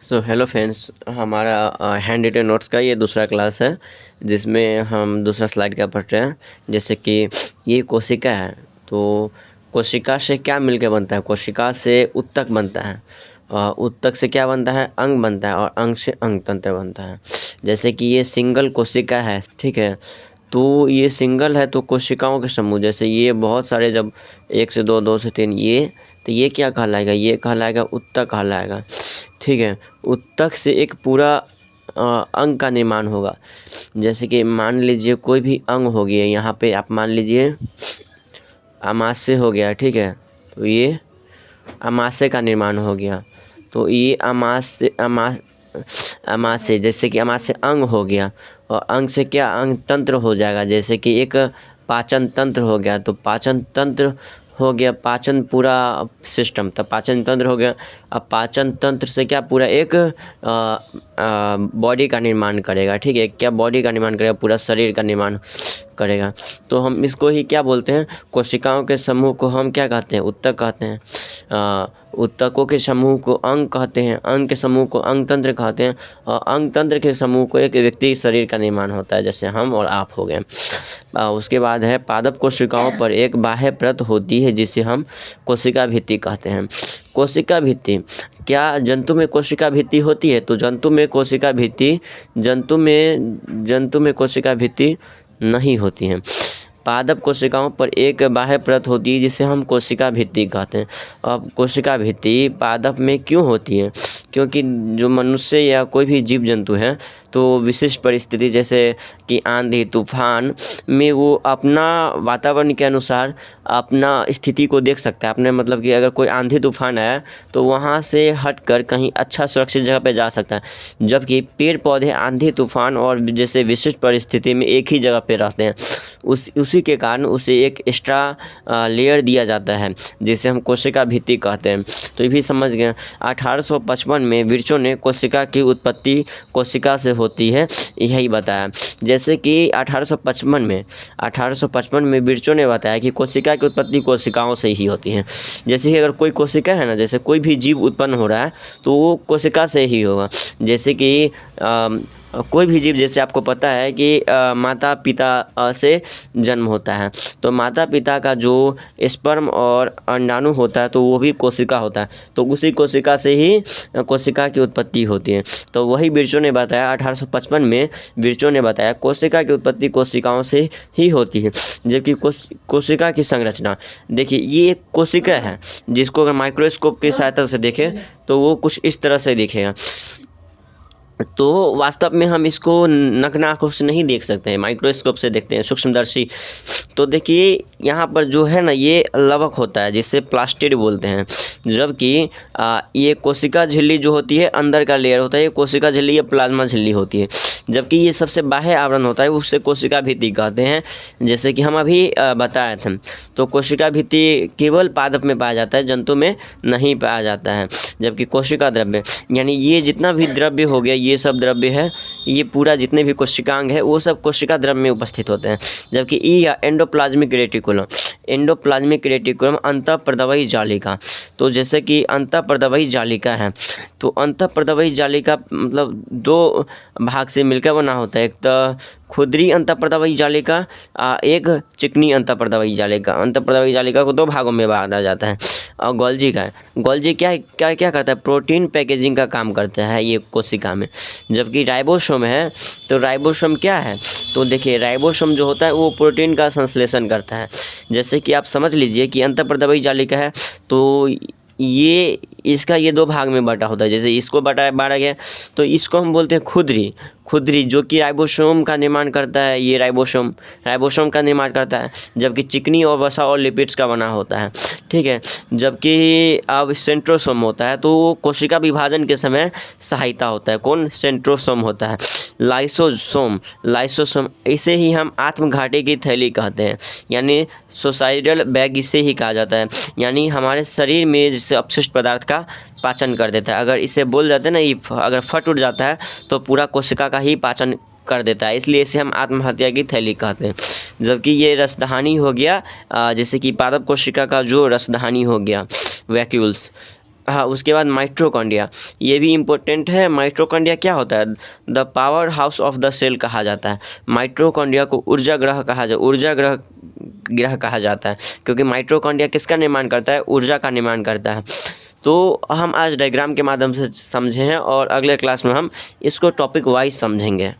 Hello friends, हमारा hand retain notes का ये दूसरा क्लास है जिसमें हम दूसरा स्लाइड का पढ़ रहे हैं। जैसे कि ये कोशिका है, तो कोशिका से क्या मिलकर बनता है? कोशिका से ऊतक बनता है, ऊतक से क्या बनता है? अंग बनता है, और अंग से अंग तंत्र बनता है। जैसे कि ये सिंगल कोशिका है, ठीक है, तो ये सिंगल है तो कोशिकाओं के समूह। जैसे ये बहुत सारे, जब 1 से 2, 2 से 3, ये तो ये क्या कहलाएगा? ये कहलाएगा ऊतक कहलाएगा, ठीक है। ऊतक से एक पूरा अंग का निर्माण होगा। जैसे कि मान लीजिए कोई भी अंग हो गया, यहाँ पे आप मान लीजिए अमाशय हो गया, ठीक है, तो ये अमाशय का निर्माण हो गया। तो ये अमाशय जैसे कि अमाशय अंग हो गया, और अंग से क्या अंग तंत्र हो जाएगा। जैसे कि एक पाचन तंत्र हो गया, तो पाचन तंत्र हो गया, पाचन पूरा सिस्टम, तब पाचन तंत्र हो गया। अब पाचन तंत्र से क्या पूरा एक बॉडी का निर्माण करेगा, ठीक है। क्या बॉडी का निर्माण करेगा? पूरा शरीर का निर्माण करेगा। तो हम इसको ही क्या बोलते हैं? कोशिकाओं के समूह को हम क्या कहते हैं? ऊतक कहते हैं। ऊतकों के समूह को अंग कहते हैं, अंग के समूह को अंग तंत्र कहते हैं, और अंग तंत्र के समूह को एक व्यक्ति शरीर का निर्माण होता है, जैसे हम और आप हो गए। उसके बाद है पादप कोशिकाओं पर एक बाह्य परत होती है जिसे हम कोशिका भित्ति कहते हैं। कोशिका भित्ति, क्या जंतु में कोशिका भित्ति होती है? तो जंतु में कोशिका भित्ति नहीं होती है। पादप कोशिकाओं पर एक बाह्य परत होती है जिसे हम कोशिका भित्ति कहते हैं। अब कोशिका भित्ति पादप में क्यों होती है? क्योंकि जो मनुष्य या कोई भी जीव जंतु है, तो विशिष्ट परिस्थिति जैसे कि आंधी तूफान में वो अपना वातावरण के अनुसार अपना स्थिति को देख सकता है। अपने मतलब कि अगर कोई आंधी तूफान आया तो वहाँ से हटकर कहीं अच्छा सुरक्षित जगह पे जा सकता है, जबकि पेड़ पौधे आंधी तूफान और जैसे विशिष्ट परिस्थिति में एक ही जगह पे रहते हैं। उसी के कारण उसे एक एक्स्ट्रा लेयर दिया जाता है जिसे हम कोशिका भित्ति कहते हैं। तो ये भी समझ गए। 1855 में विर्चो ने कोशिका की उत्पत्ति कोशिका से होती है यही बताया। जैसे कि 1855 में विर्चो ने बताया कि कोशिका की उत्पत्ति कोशिकाओं से ही होती है। जैसे कि अगर कोई कोशिका है ना, जैसे कोई भी जीव उत्पन्न हो रहा है तो वो कोशिका से ही होगा। जैसे कि कोई भी जीव, जैसे आपको पता है कि माता पिता से जन्म होता है, तो माता पिता का जो स्पर्म और अंडाणु होता है तो वो भी कोशिका होता है, तो उसी कोशिका से ही कोशिका की उत्पत्ति होती है। तो वही विर्चो ने बताया, 1855 में विर्चो ने बताया कोशिका की उत्पत्ति कोशिकाओं से ही होती है। जबकि कोशिका की संरचना, देखिए ये एक कोशिका है जिसको अगर माइक्रोस्कोप की सहायता से देखें तो वो कुछ इस तरह से दिखेगा। तो वास्तव में हम इसको नग्न आँखों से नहीं देख सकते हैं, माइक्रोस्कोप से देखते हैं, सूक्ष्मदर्शी। तो देखिए यहाँ पर जो है ना, ये लवक होता है जिसे प्लास्टिड बोलते हैं। जबकि ये कोशिका झिल्ली जो होती है अंदर का लेयर होता है, ये कोशिका झिल्ली या प्लाज्मा झिल्ली होती है। जबकि ये सबसे बाह्य आवरण होता है, उससे कोशिका भित्ति कहते हैं, जैसे कि हम अभी बताए थे। तो कोशिका भित्ति केवल पादप में पाया जाता है, जंतु में नहीं पाया जाता है। जबकि कोशिका द्रव्य, यानी ये जितना भी द्रव्य हो गया, ये सब द्रव्य है, ये पूरा जितने भी कोशिकांग है वो सब कोशिका द्रव्य में उपस्थित होते हैं। जबकि ई या एंडोप्लाज्मिक रेटिकुलम अंतःप्रदवही जालिका, तो जैसे कि अंतःप्रदवही जालिका है, तो अंतःप्रदवही जालिका मतलब 2 भाग से मिलकर बना होता है। एक तो खुदरी अंतःप्रदवही जालिका, एक चिकनी अंतःप्रदवही जालिका। अंतःप्रदवही जालिका को 2 भागों में बांटा जाता है। और गोल्जी का है, गोल्जी क्या करता है? प्रोटीन पैकेजिंग का काम करता है ये कोशिका में। जबकि राइबोसोम है, तो राइबोसोम क्या है? तो देखिए राइबोसोम जो होता है वो प्रोटीन का संश्लेषण करता है। जैसे कि आप समझ लीजिए कि अंतःप्रदवही जालिका है, तो ये इसका ये 2 भाग में बटा होता है। जैसे इसको बांटा गया, तो इसको हम बोलते हैं खुदरी जो कि राइबोसोम का निर्माण करता है। ये राइबोसोम का निर्माण करता है, जबकि चिकनी और वसा और लिपिड्स का बना होता है, ठीक है। जबकि अब सेंट्रोसोम होता है, तो वो कोशिका विभाजन के समय सहायता होता है। कौन? सेंट्रोसोम होता है। लाइसोसोम, इसे ही हम आत्मघाटी की थैली कहते हैं, यानी सुसाइडल बैग इसे ही कहा जाता है। यानी हमारे शरीर में जैसे अपशिष्ट पदार्थ का पाचन कर देता है। अगर इसे बोल जाते हैं ना, ये अगर फट उठ जाता है तो पूरा कोशिका का ही पाचन कर देता है, इसलिए इसे हम आत्महत्या की थैली कहते हैं। जबकि ये रसधानी हो गया, जैसे कि पादप कोशिका का जो रसधानी हो गया, वैक्यूल्स, हाँ, उसके बाद माइटोकॉन्ड्रिया, ये भी इम्पोर्टेंट है। माइटोकॉन्ड्रिया क्या होता है? The power house of the cell कहा जाता है। माइटोकॉन्ड्रिया को ऊर्जा ग्रह कहा जाता है, क्योंकि माइटोकॉन्ड्रिया किसका निर्माण करता है? ऊर्जा का निर्माण करता है। तो हम आज डायग्राम के माध्यम से समझे हैं और अगले क्लास में हम इसको टॉपिक वाइज समझेंगे।